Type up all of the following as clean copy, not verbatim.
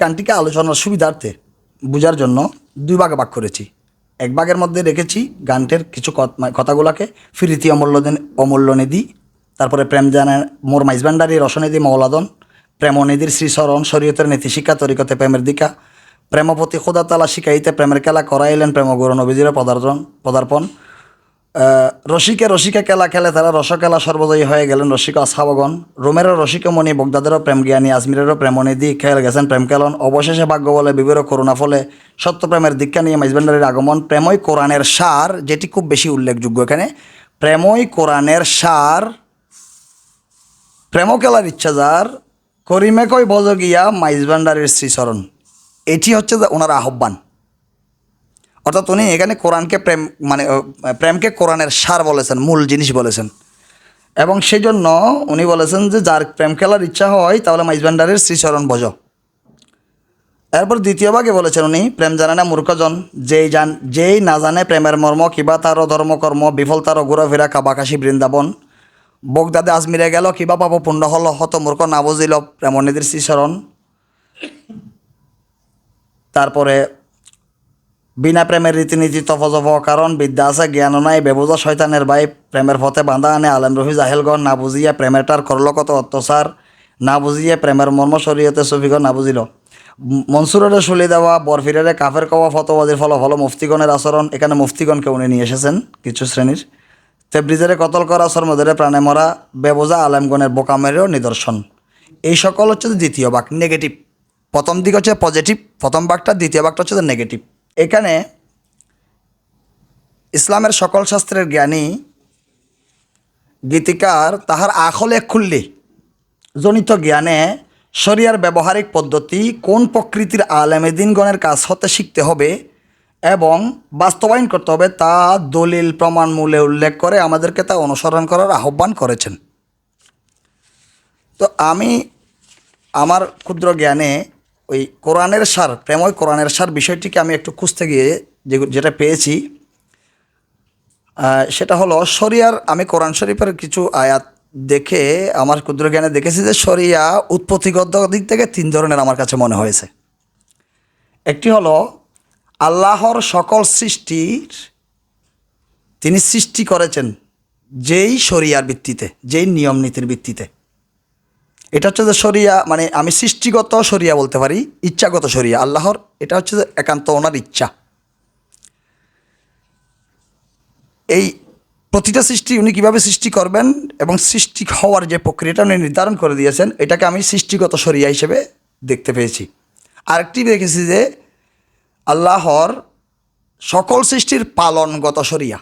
গানটিকে আলোচনার সুবিধার্থে বোঝার জন্য দুই ভাগে ভাগ করেছি। এক ভাগের মধ্যে রেখেছি গানটির কিছু কথাগুলোকে, ফিরিতি অমূল্যনিধি, তারপরে প্রেম জানার মোর মাইজবান্ডারি রসনিধি মৌলাদন, প্রেমনিধির শ্রীচরণ, শরীয়তের নীতি শিক্ষা, তরিকতে প্রেমের দিকা, প্রেমপতি খোদা তালা শিখাইতে প্রেমের খেলা করাইলেন প্রেমগুরু নবীজির পদার্পণ, রসিকে রসিকে খেলা খেলে তারা রসকেলা সর্বজয়ী হয়ে গেলেন রসিক আসহাবগণ, রোমেরও রসিকমণি বগদাদেরও প্রেম জ্ঞানী, আজমিরেরও প্রেমনিধি খেয়াল গেছেন প্রেম খেলন, অবশেষে ভাগ্য বলে বিবেরও করুণা ফলে সত্য প্রেমের দীক্ষা নিয়ে মাইজবান্ডারির আগমন। প্রেমই কোরআনের সার, যেটি খুব বেশি উল্লেখযোগ্য এখানে, প্রেমই কোরআনের সার, প্রেম খেলার ইচ্ছা যার, করিমে কই বজ গিয়া মাইজবান্ডারির শ্রীচরণ। এটি হচ্ছে ওনার আহ্বান। অর্থাৎ উনি এখানে কোরআনকে প্রেমকে কোরআনের সার বলেছেন, মূল জিনিস বলেছেন, এবং সেই জন্য উনি বলেছেন যে যার প্রেম খেলার ইচ্ছা হয় তাহলে মাইজবান্ডারের শ্রীচরণ ভজ। এরপর দ্বিতীয় ভাগে বলেছেন উনি, প্রেম জানে না মূর্খজন, যেই না জানে প্রেমের মর্ম, কিবা তারও ধর্মকর্ম, বিফল তারও ঘোরাফেরা কাবাকাশি বৃন্দাবন, বগদাদে আজমিরে গেল, কিবা পাপ পুণ্য হল, হত মূর্খ না বুঝিল প্রেমনিধির শ্রীচরণ। তারপরে বিনা প্রেমের রীতিনীতি তফজফ কারণ, বিদ্যা আছে জ্ঞানও নাই, বেবুজা শয়তানের ভাই, প্রেমের পথে বাঁধা আনে আলেম রহি জাহেলগণ, না বুঝিয়া প্রেমেরটার করল কত অত্যাচার, না বুঝিয়া প্রেমের মর্ম শরীয়তে সফিগণ না বুঝিল। মনসুরের শুলি দেওয়া, বরফিরের কাফের কওয়া, ফতোবাজির ফলাফল মুফতিগণের আচরণ। এখানে মুফতিগণকে উনি নিয়ে এসেছেন কিছু শ্রেণীর। তেব্রিজের কতল করা, সরমদের প্রাণে মরা, বেবোজা আলেমগণের বোকামেরও নিদর্শন। এই সকল হচ্ছে দ্বিতীয় ভাগ, নেগেটিভ। প্রথম দিক হচ্ছে পজিটিভ, প্রথম ভাগটা, দ্বিতীয় ভাগটা হচ্ছে নেগেটিভ। এখানে ইসলামের সকল শাস্ত্রের জ্ঞানী গীতিকার তাহার আখলে খুললে জনিত জ্ঞানে শরিয়ার ব্যবহারিক পদ্ধতি কোন প্রকৃতির আলেমে দিনগণের কাছ হতে শিখতে হবে এবং বাস্তবায়ন করতে হবে তা দলিল প্রমাণ মূলে উল্লেখ করে আমাদেরকে তা অনুসরণ করার আহ্বান করেছেন। তো আমি আমার ক্ষুদ্র জ্ঞানে ওই কোরআনের সার, প্রেমই কোরআনের সার বিষয়টিকে আমি একটু খুঁজতে গিয়ে যেটা পেয়েছি সেটা হলো শরিয়ার, আমি কোরআন শরীফের কিছু আয়াত দেখে আমার ক্ষুদ্র জ্ঞানে দেখেছি যে শরিয়া উৎপত্তিগত দিক থেকে তিন ধরনের আমার কাছে মনে হয়েছে। একটি হলো আল্লাহর সকল সৃষ্টির তিনি সৃষ্টি করেছেন যেই শরিয়ার ভিত্তিতে, যেই নিয়ম নীতির ভিত্তিতে। এটা হচ্ছে যে শরিয়া, মানে আমি সৃষ্টিগত শরিয়া বলতে পারি, ইচ্ছাগত শরিয়া আল্লাহর, এটা হচ্ছে যে একান্ত ওনার ইচ্ছা। এই প্রতিটা সৃষ্টি উনি কীভাবে সৃষ্টি করবেন এবং সৃষ্টি হওয়ার যে প্রক্রিয়াটা উনি নির্ধারণ করে দিয়েছেন, এটাকে আমি সৃষ্টিগত শরিয়া হিসেবে দেখতে পেয়েছি। আরেকটি দেখেছি যে আল্লাহর সকল সৃষ্টির পালনগত শরিয়া,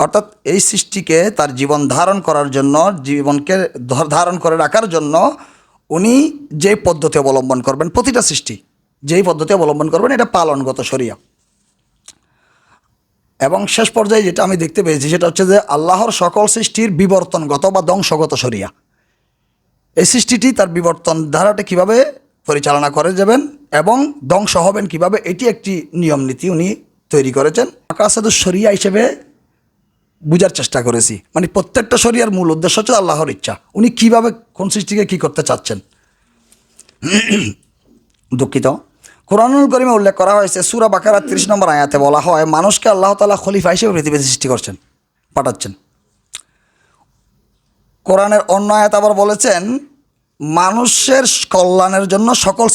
অর্থাৎ এই সৃষ্টিকে তার জীবন ধারণ করার জন্য, জীবনকে ধারণ করে রাখার জন্য উনি যে পদ্ধতি অবলম্বন করবেন, প্রতিটা সৃষ্টি যেই পদ্ধতি অবলম্বন করবেন, এটা পালনগত শরিয়া। এবং শেষ পর্যায়ে যেটা আমি দেখতে পেয়েছি সেটা হচ্ছে যে আল্লাহর সকল সৃষ্টির বিবর্তনগত বা ধ্বংসগত শরিয়া। এই সৃষ্টিটি তার বিবর্তন ধারাটা কীভাবে পরিচালনা করে যাবেন এবং ধ্বংস হবেন কীভাবে, এটি একটি নিয়ম নীতি উনি তৈরি করেছেন। মাকাসাদুস শরিয়া হিসেবে বুঝার চেষ্টা করেছি, মানে প্রত্যেকটা শরিয়ার মূল উদ্দেশ্য হচ্ছে আল্লাহর ইচ্ছা, উনি কীভাবে কোন সৃষ্টিকে কী করতে চাচ্ছেন। দুঃখিত, কুরআনুল কারীমে উল্লেখ করা হয়েছে সূরা বাকারার 30 নম্বর আয়াতে বলা হয় মানুষকে আল্লাহ তাআলা খলিফা হিসেবে পৃথিবীতে সৃষ্টি করছেন, পাঠাচ্ছেন। কোরআনের অন্য আয়াত আবার বলেছেন মানুষের কল্যাণের জন্য সকল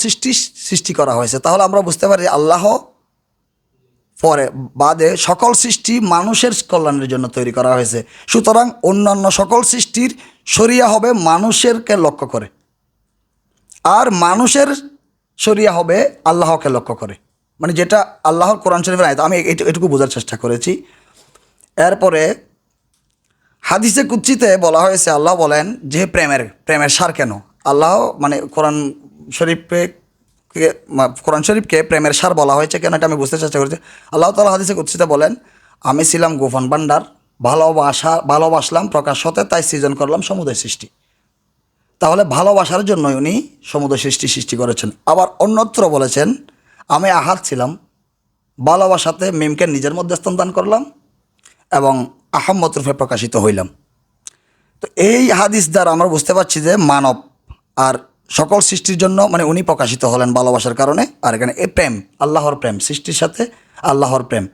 সৃষ্টি করা হয়েছে। তাহলে আমরা বুঝতে পারি আল্লাহ পরে বাদে সকল সৃষ্টি মানুষের কল্যাণের জন্য তৈরি করা হয়েছে। সুতরাং অন্যান্য সকল সৃষ্টির শরিয়া হবে মানুষেরকে লক্ষ্য করে, আর মানুষের শরিয়া হবে আল্লাহকে লক্ষ্য করে, মানে যেটা আল্লাহর কোরআন শরীফের আয়াত। আমি এটুকু বোঝার চেষ্টা করেছি। এরপরে হাদিসে কুদসিতে বলা হয়েছে, আল্লাহ বলেন যে প্রেমের সার কেন, আল্লাহ মানে কোরআন শরীফকে প্রেমের সার বলা হয়েছে কেন, এটা আমি বুঝতে চেষ্টা করেছি। আল্লাহ তাআলা হাদিসে কুদসিতে বলেন আমি ছিলাম গোপন ভাণ্ডার, ভালোবাসলাম প্রকাশ হতে, তাই সৃজন করলাম সমুদয় সৃষ্টি। তাহলে ভালোবাসার জন্যই উনি সমুদয় সৃষ্টি করেছেন। আবার অন্যত্র বলেছেন আমি আহাদ ছিলাম, ভালোবাসাতে মিমকে নিজের মধ্যে স্থান করলাম এবং আহম্মদ রূপে প্রকাশিত হইলাম। তো এই হাদিস দ্বারা আমরা বুঝতে পারছি যে মানব আর সকল সৃষ্টির জন্য মানে উনি প্রকাশিত হলেন ভালোবাসার কারণে। আর এখানে এ প্রেম, আল্লাহর প্রেম, সৃষ্টির সাথে আল্লাহর প্রেম,